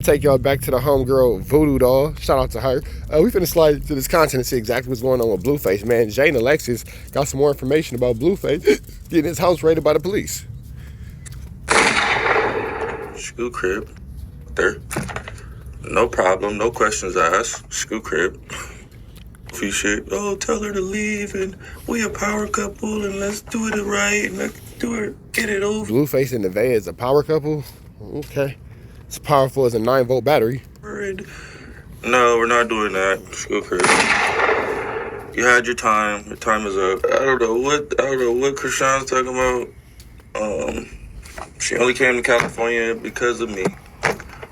Take y'all back to the homegirl Voodoo Doll. Shout out to her. We finna slide into this content and see exactly what's going on with Blueface, man. Jay and Alexis got some more information about Blueface getting his house raided by the police. School crib. There. No problem. No questions asked. School crib. Few shit. Oh, tell her to leave and we a power couple and let's do it right and let's do it. Get it over. Blueface and Nevaeh is a power couple? Okay. It's powerful as a 9-volt battery. No, we're not doing that. School crib. You had your time. Your time is up. I don't know what Krishan's talking about. She only came to California because of me.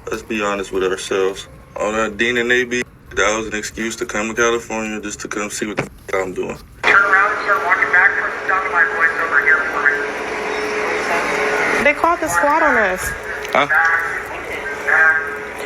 Let's be honest with ourselves. On that Dean and AB, that was an excuse to come to California just to come see what the f I'm doing. Turn around and start walking back from the stoplight points over here for me. They called the squad on us. Huh?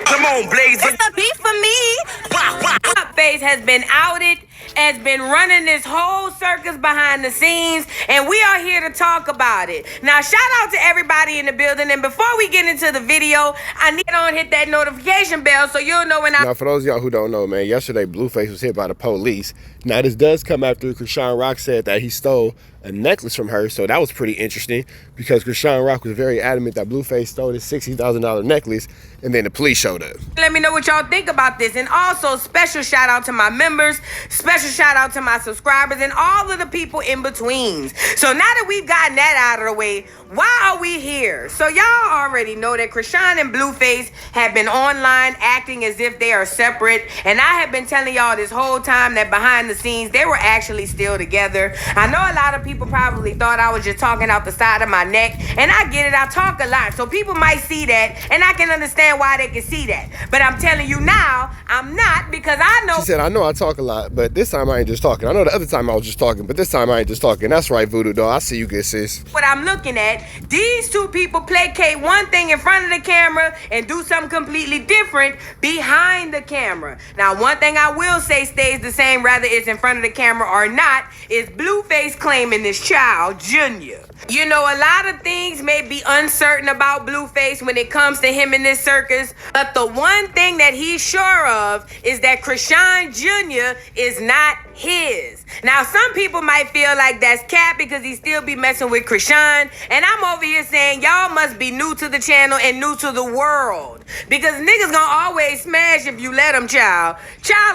Come on, Blaze. It's the beef for me. Blueface has been outed, has been running this whole circus behind the scenes, and we are here to talk about it. Now, shout out to everybody in the building, and before we get into the video, I need to hit that notification bell so you'll know when Now, for those of y'all who don't know, man, yesterday Blueface was hit by the police. Now, this does come after Krishan Rock said that he stole a necklace from her, so that was pretty interesting because Krishan Rock was very adamant that Blueface stole his $60,000 necklace, and then the police showed up. Let me know what y'all think about this, and also special shout out to my members, special shout out to my subscribers, and all of the people in betweens. So now that we've gotten that out of the way, why are we here? So y'all already know that Krishan and Blueface have been online acting as if they are separate, and I have been telling y'all this whole time that behind the scenes they were actually still together. I know a lot of people probably thought I was just talking out the side of my neck, and I get it, I talk a lot, so people might see that, and I can understand why they can see that. But I'm telling you now, I'm not, because I know. She said, I know I talk a lot, but this time I ain't just talking. I know the other time I was just talking, but this time I ain't just talking. That's right, Voodoo Doll. I see you good, sis. What I'm looking at, these two people placate one thing in front of the camera and do something completely different behind the camera. Now, one thing I will say stays the same, whether it's in front of the camera or not, is Blueface claiming this child, Junior. You know, a lot of things may be uncertain about Blueface when it comes to him in this circus, but the one thing that he's sure of is that Krishan Jr. is not his. Now, some people might feel like that's cap because he still be messing with Krishan, and I'm over here saying y'all must be new to the channel and new to the world, because niggas gonna always smash if you let them, child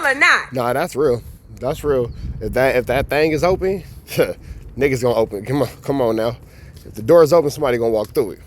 or not. Nah, that's real. That's real. If that thing is open, niggas gonna open. Come on now. If the door is open, somebody gonna walk through it.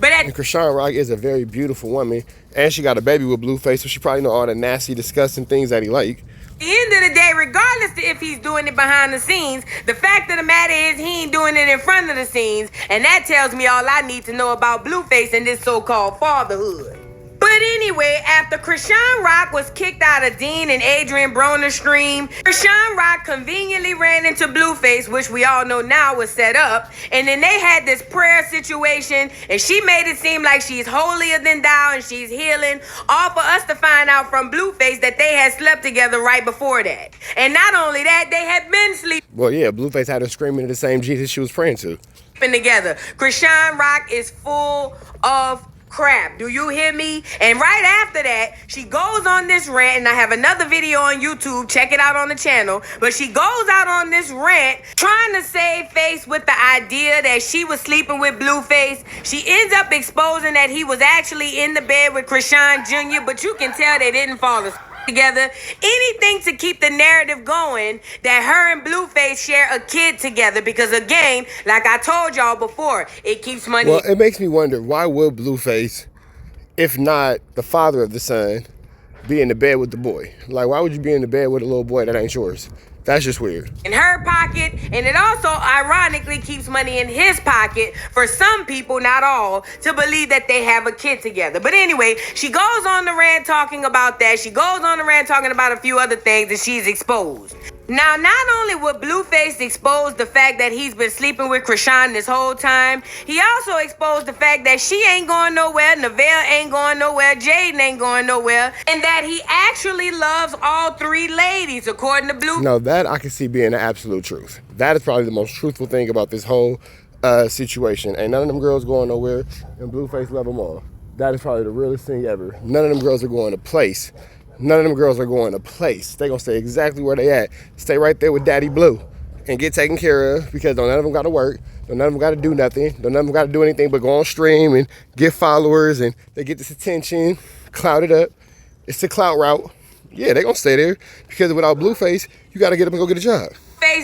And Krishan Rock is a very beautiful woman, and she got a baby with Blueface, so she probably know all the nasty, disgusting things that he like. At the end of the day, regardless of if he's doing it behind the scenes, the fact of the matter is he ain't doing it in front of the scenes, and that tells me all I need to know about Blueface and this so-called fatherhood. But anyway, after Krishan Rock was kicked out of Dean and Adrian Broner's stream, Krishan Rock conveniently ran into Blueface, which we all know now was set up, and then they had this prayer situation, and she made it seem like she's holier than thou and she's healing, all for us to find out from Blueface that they had slept together right before that. And not only that, they had been sleeping. Well, yeah, Blueface had her screaming to the same Jesus she was praying to. Together. Krishan Rock is full of crap. Do you hear me? And right after that, she goes on this rant, and I have another video on YouTube. Check it out on the channel. But she goes out on this rant trying to save face with the idea that she was sleeping with Blueface. She ends up exposing that he was actually in the bed with Krishan Jr., but you can tell they didn't fall asleep together. Anything to keep the narrative going that her and Blueface share a kid together, because again, like I told y'all before, it keeps money. Well, it makes me wonder, why would Blueface, if not the father of the son, be in the bed with the boy? Like, why would you be in the bed with a little boy that ain't yours? That's just weird. In her pocket, and it also ironically keeps money in his pocket for some people, not all, to believe that they have a kid together. But anyway, she goes on the rant talking about that. She goes on the rant talking about a few other things that she's exposed. Now, not only would Blueface expose the fact that he's been sleeping with Krishan this whole time, he also exposed the fact that she ain't going nowhere, Nevaeh ain't going nowhere, Jaden ain't going nowhere, and that he actually loves all three ladies, according to Blueface. No, that I can see being the absolute truth. That is probably the most truthful thing about this whole situation. Ain't none of them girls going nowhere, and Blueface love them all. That is probably the realest thing ever. None of them girls are going to place. None of them girls are going to place. They gonna stay exactly where they at. Stay right there with Daddy Blue and get taken care of, because none of them got to work. None of them got to do nothing. None of them got to do anything but go on stream and get followers, and they get this attention, cloud it up. It's the clout route. Yeah, they gonna stay there, because without Blueface, you got to get up and go get a job.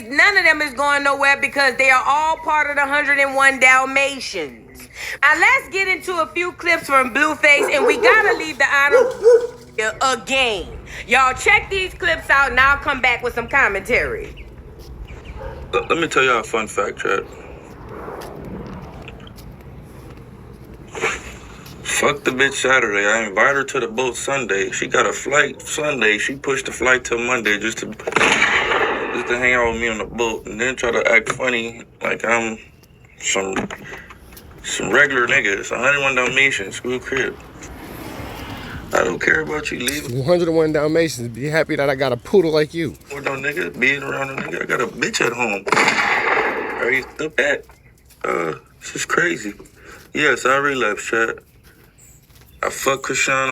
None of them is going nowhere because they are all part of the 101 Dalmatians. Now let's get into a few clips from Blueface, and we gotta leave the honor again. Y'all check these clips out, and I'll come back with some commentary. Let me tell y'all a fun fact, chat. Fuck the bitch Saturday. I invited her to the boat Sunday. She got a flight Sunday. She pushed the flight till Monday just to hang out with me on the boat, and then try to act funny like I'm some regular nigga. It's 101 Dalmatians, school crib. I don't care about you leaving. 101 Dalmatians. Be happy that I got a poodle like you. Or no nigga, being around a nigga. I got a bitch at home. Are you the bat? This is crazy. Yes, I relapsed, chat. I fucked Krishan.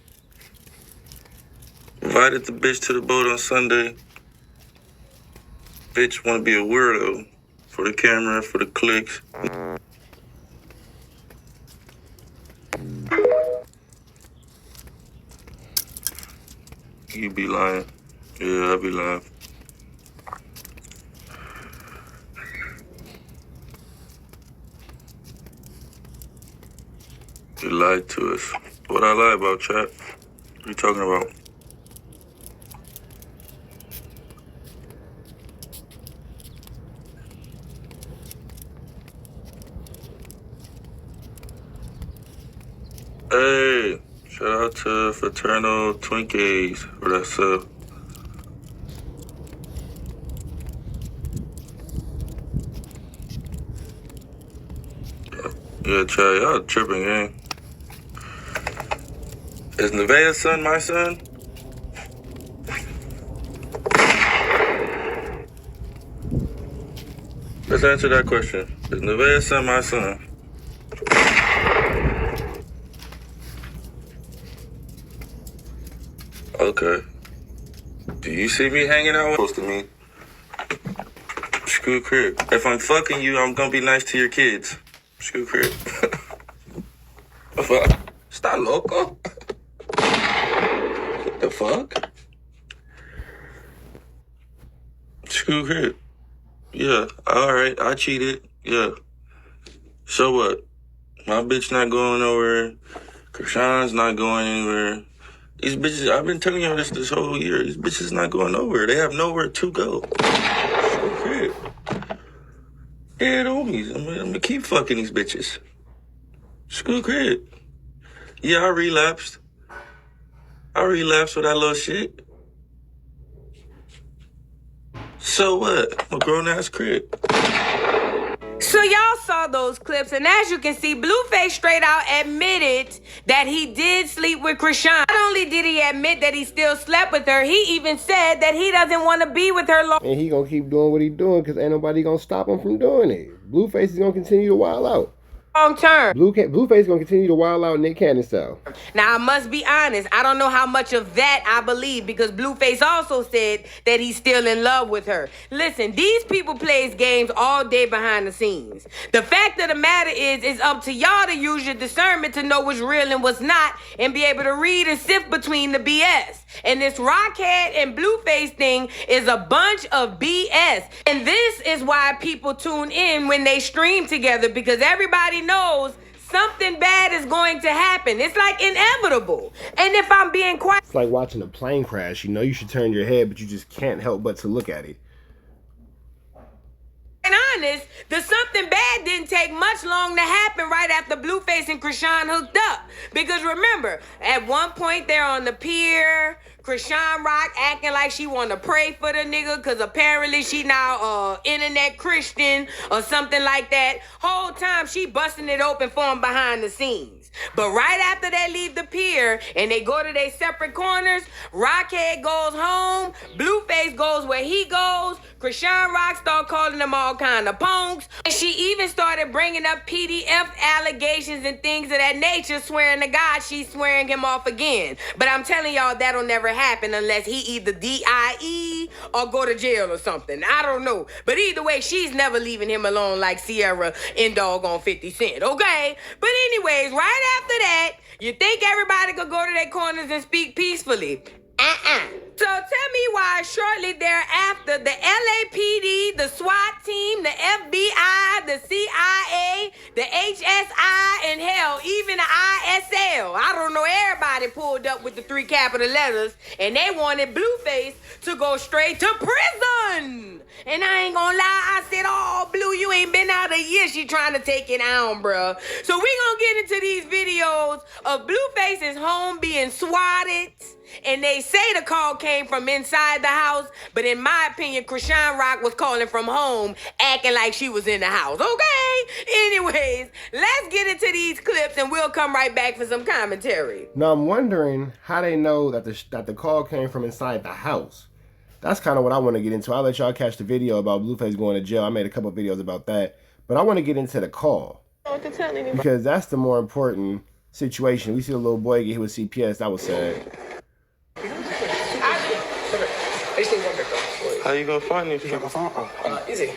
Invited the bitch to the boat on Sunday. Bitch wanna be a weirdo. For the camera, for the clicks. You be lying. Yeah, I be lying. You lied to us. What I lie about, chat? What you talking about? Hey, shout out to Fraternal Twinkies for that sub. Yeah, chat, y'all tripping, gang. Is Nevaeh's son my son? Let's answer that question. Is Nevaeh's son my son? Okay. Do you see me hanging out with close to me? Screw crib. If I'm fucking you, I'm gonna be nice to your kids. Screw crib. Está loco? What the fuck? Screw crib. Yeah, alright, I cheated. Yeah. So what? My bitch not going nowhere. Krishan's not going anywhere. These bitches, I've been telling y'all this whole year. These bitches not going nowhere. They have nowhere to go. Shit. Dead homies. I'm gonna keep fucking these bitches. Screw crib. Yeah, I relapsed. With that little shit. So what? I'm a grown-ass crib. So y'all saw those clips, and as you can see, Blueface straight out admitted that he did sleep with Krishan. Not only did he admit that he still slept with her, he even said that he doesn't want to be with her long. And he gonna keep doing what he doing, because ain't nobody gonna stop him from doing it. Blueface is gonna continue to wild out. Term. Blueface gonna continue to wild out Nick Cannon style. Now, I must be honest, I don't know how much of that I believe, because Blueface also said that he's still in love with her. Listen, these people plays games all day behind the scenes. The fact of the matter is, it's up to y'all to use your discernment to know what's real and what's not, and be able to read and sift between the BS. And this Rockhead and Blueface thing is a bunch of BS. And this is why people tune in when they stream together, because everybody knows something bad is going to happen. It's like inevitable. And if I'm being quiet, it's like watching a plane crash. You know you should turn your head, but you just can't help but to look at it. And honest, the something bad didn't take much long to happen right after Blueface and Krishan hooked up. Because remember, at one point they're on the pier, Krishan Rock acting like she want to pray for the nigga because apparently she now internet Christian or something like that. Whole time she busting it open for him behind the scenes. But right after they leave the pier and they go to their separate corners, Rockhead goes home, Blueface goes where he goes, Krishan Rock start calling them all kind of punks, and she even started bringing up PDF allegations and things of that nature, swearing to God she's swearing him off again. But I'm telling y'all that'll never happen unless he either DIE or go to jail or something. I don't know. But either way, she's never leaving him alone like Sierra in Dog on 50 Cent, okay? But anyways, right after that, you think everybody could go to their corners and speak peacefully. So tell me why shortly thereafter, the LAPD, the SWAT team, the FBI, the CIA, the HSI, and hell, even the ISL, I don't know, everybody pulled up with the 3 capital letters, and they wanted Blueface to go straight to prison. And I ain't gonna lie, I said, oh, Blue, you ain't been out a year. She trying to take it down, bruh. So we gonna get into these videos of Blueface's home being swatted. And they say the call came from inside the house, but in my opinion, Krishan Rock was calling from home, acting like she was in the house, okay? Anyways, let's get into these clips and we'll come right back for some commentary. Now, I'm wondering how they know that the call came from inside the house. That's kind of what I want to get into. I'll let y'all catch the video about Blueface going to jail. I made a couple of videos about that. But I want to get into the call. Because that's the more important situation. We see the little boy get hit with CPS. That was sad. How you gonna find these people? Easy.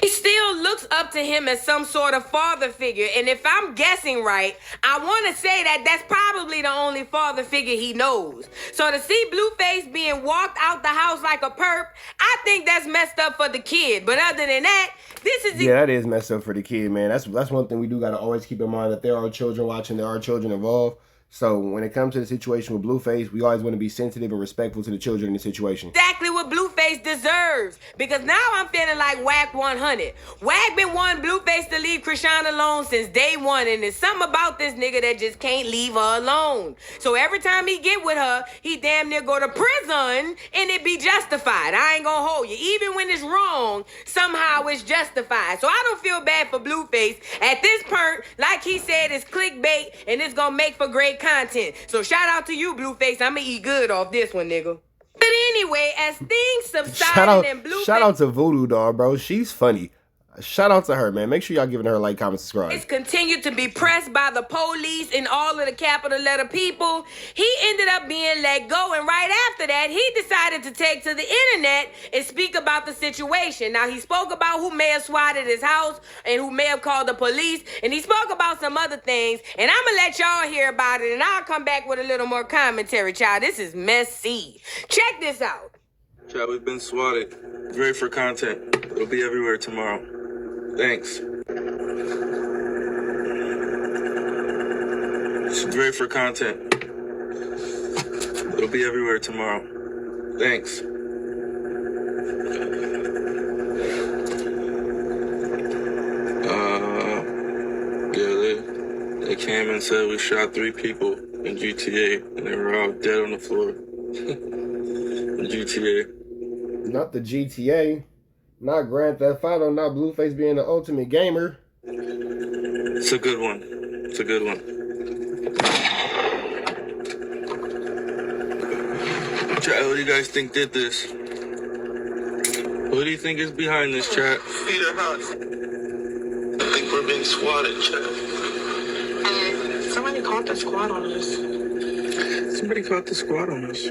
He still looks up to him as some sort of father figure, and if I'm guessing right, I want to say that that's probably the only father figure he knows. So to see Blueface being walked out the house like a perp, I think that's messed up for the kid. But other than that, this is... Yeah, that is messed up for the kid, man. That's one thing we do got to always keep in mind, that there are children watching, there are children involved. So when it comes to the situation with Blueface, we always want to be sensitive and respectful to the children in the situation. Exactly what Blueface deserves. Because now I'm feeling like Whack 100. Whack been wanting Blueface to leave Krishan alone since day one. And there's something about this nigga that just can't leave her alone. So every time he get with her, he damn near go to prison and it be justified. I ain't gonna hold you. Even when it's wrong, somehow it's justified. So I don't feel bad for Blueface. At this point, like he said, it's clickbait and it's gonna make for great content. So shout out to you, Blueface. I'ma eat good off this one, nigga. But anyway, as things subsided and Blueface... Shout out to Voodoo Doll, bro. She's funny. Shout out to her, man. Make sure y'all giving her a like, comment, subscribe. It's continued to be pressed by the police and all of the capital letter people. He ended up being let go, and right after that, he decided to take to the internet and speak about the situation. Now, he spoke about who may have swatted his house and who may have called the police, and he spoke about some other things, and I'm gonna let y'all hear about it, and I'll come back with a little more commentary, child. This is messy. Check this out. Child, we've been swatted. Great for content. It'll be everywhere tomorrow. Thanks. It's great for content. It'll be everywhere tomorrow. Thanks. Yeah, they came and said we shot 3 people in GTA and they were all dead on the floor. In GTA. Not the GTA. Not Grand Theft Auto, not Blueface being the ultimate gamer. It's a good one. It's a good one. Chat, who do you guys think did this? Who do you think is behind this, chat? Peter Hunt. I think we're being swatted, chat. Somebody caught the squad on us. Somebody caught the squad on us.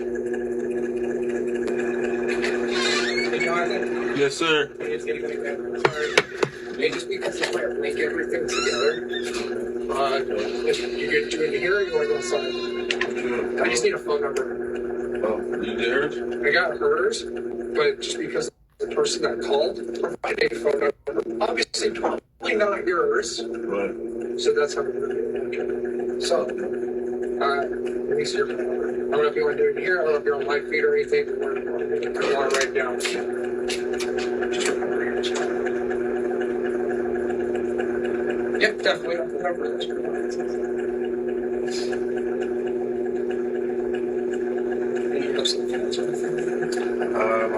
Yes, sir. It's getting better. Sorry. Just because it's like link everything together. If you get to in here, you want to go inside. I just need a phone number. Oh, you did hers? I got hers, but just because the person that called provided a phone number, obviously probably not yours. Right. So that's how we're going to do it. So, let me see your phone number. I don't know if you want to do it here. I don't know if you're on live feed or anything. I want to write it down. Just remember your chat. Yep, definitely. I remember this. I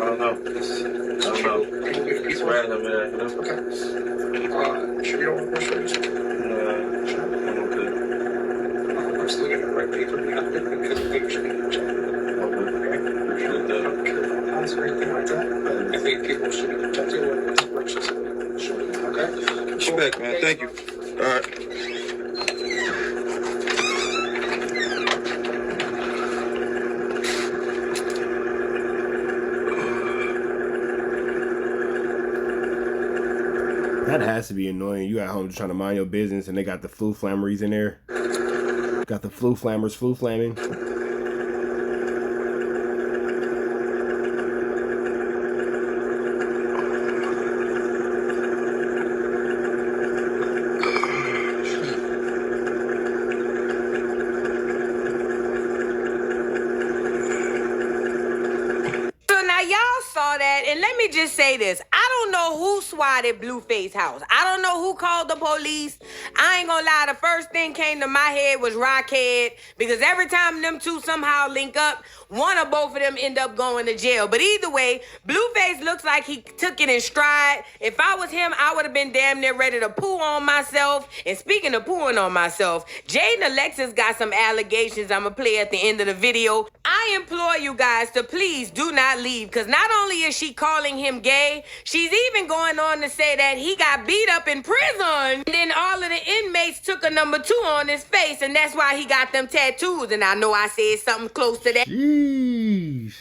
don't know. It's random, man. Okay. Sure you don't want to push it? No. just looking at the right paper now because the paper should be in check. Or anything like that. I think people should be protected when it's purchased. Okay? Respect, man. Thank you. All right. That has to be annoying. You at home just trying to mind your business and they got the flu flammeries in there. Got the flu flammers flu flamming. That, and let me just say this. I don't know who swatted Blueface house. I don't know who called the police. I ain't gonna lie, the first thing came to my head was Rockhead, because every time them two somehow link up, one or both of them end up going to jail. But either way, Blueface looks like he took it in stride. If I was him, I would have been damn near ready to poo on myself. And speaking of pooing on myself, Jade and Alexis got some allegations I'm gonna play at the end of the video. I implore you guys to please do not leave, because not only is she calling him gay, she's even going on to say that he got beat up in prison. And then all of the inmates took a number 2 on his face, and that's why he got them tattoos. And I know I said something close to that. Jeez.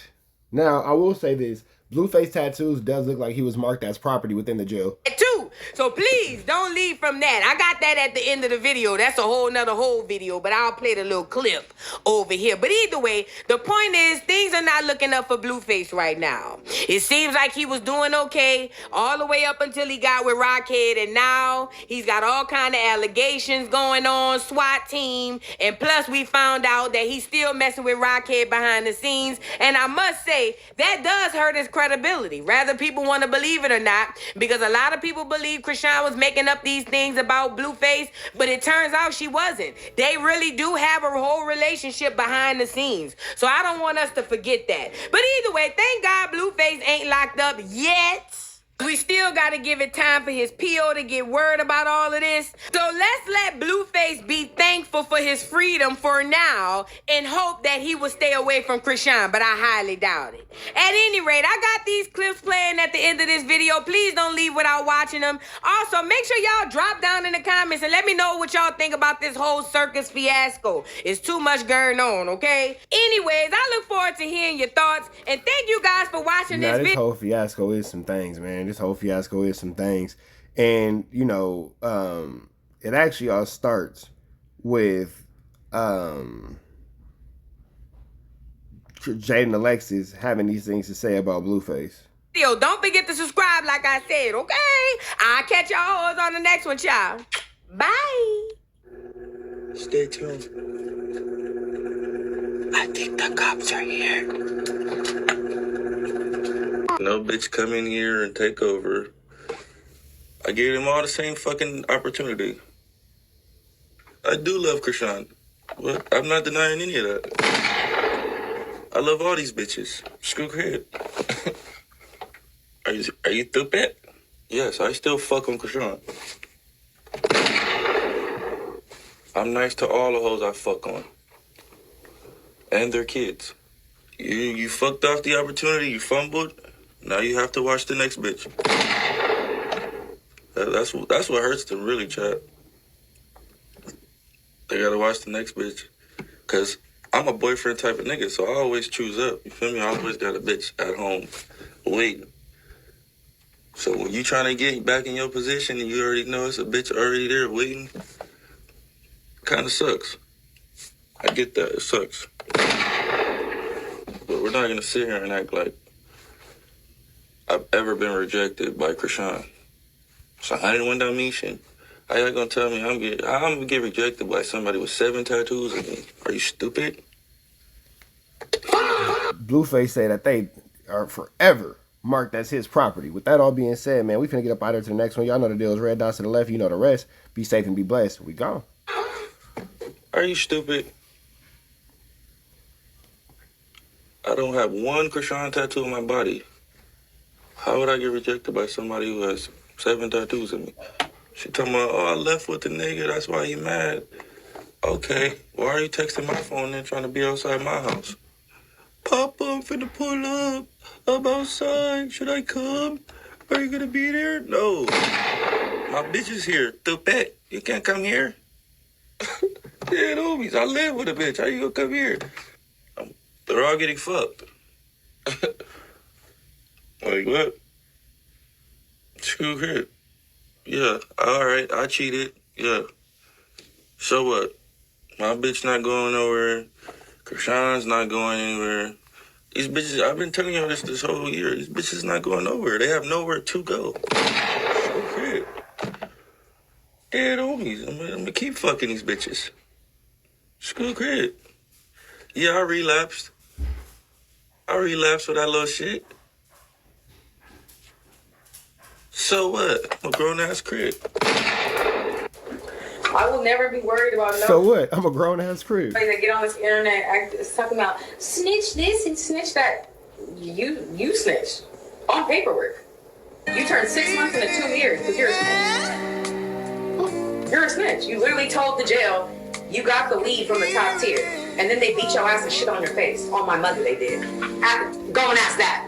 Now, I will say this. Blueface tattoos does look like he was marked as property within the jail. Too. So please don't leave from that. I got that at the end of the video. That's a whole nother video, but I'll play the little clip over here. But either way, the point is things are not looking up for Blueface right now. It seems like he was doing okay all the way up until he got with Rockhead, and now he's got all kind of allegations going on, SWAT team, and plus we found out that he's still messing with Rockhead behind the scenes. And I must say, that does hurt his credibility, whether people want to believe it or not, because a lot of people believe Krishan was making up these things about Blueface, but it turns out she wasn't. They really do have a whole relationship behind the scenes. So I don't want us to forget that. But either way, thank God Blueface ain't locked up yet. We still got to give it time for his PO to get word about all of this. So let's let Blueface be thankful for his freedom for now and hope that he will stay away from Krishan, but I highly doubt it. At any rate, I got these clips playing at the end of this video. Please don't leave without watching them. Also, make sure y'all drop down in the comments and let me know what y'all think about this whole circus fiasco. It's too much going on, okay? Anyways, I look forward to hearing your thoughts, and thank you guys for watching this video. This whole fiasco is some things, man. This whole fiasco is some things. And, you know, it actually all starts with Jade and Alexis having these things to say about Blueface. Don't forget to subscribe like I said, okay? I'll catch y'all hoes on the next one, y'all. Bye. Stay tuned. I think the cops are here. No bitch come in here and take over. I gave them all the same fucking opportunity. I do love Krishan. But I'm not denying any of that. I love all these bitches. Screw head. Are you stupid? Yes, I still fuck on Krishan. I'm nice to all the hoes I fuck on. And their kids. You fucked off the opportunity, you fumbled. Now you have to watch the next bitch. That's what hurts them really, chat. They gotta watch the next bitch. Cause I'm a boyfriend type of nigga, so I always choose up. You feel me? I always got a bitch at home waiting. So when you trying to get back in your position and you already know it's a bitch already there waiting, kind of sucks. I get that, it sucks. But we're not gonna sit here and act like I've ever been rejected by Krishan. So I didn't win that mission. How y'all gonna tell me I'm gonna get rejected by somebody with 7 tattoos on me? Are you stupid? Blueface said that they are forever marked as his property. With that all being said, man, we finna get up out here to the next one. Y'all know the deal is red dots to the left. You know the rest. Be safe and be blessed. We gone. Are you stupid? I don't have one Krishan tattoo on my body. How would I get rejected by somebody who has 7 tattoos on me? She talking about, oh, I left with the nigga, that's why you mad. Okay, why are you texting my phone and trying to be outside my house? Papa, I'm finna pull up. I'm outside. Should I come? Are you gonna be there? No. My bitch is here. The pet. You can't come here. Yeah, homies. I live with a bitch. How you gonna come here? They're all getting fucked. Like what? Screw her. Yeah. All right. I cheated. Yeah. So what? My bitch not going nowhere. Krishan's not going anywhere. These bitches, I've been telling you this whole year. These bitches not going nowhere. They have nowhere to go. Okay. Dead homies. I'm gonna keep fucking these bitches. School credit. Yeah, I relapsed. With that little shit. So what? I'm a grown ass crib. I will never be worried about no. So what? I'm a grown ass crib. That get on this internet talking about snitch this and snitch that. You snitched on paperwork. You turned 6 months into 2 years because you're a snitch. You're a snitch. You literally told the jail you got the lead from the top tier, and then they beat your ass and shit on your face. On my mother, they did. Go and ask that.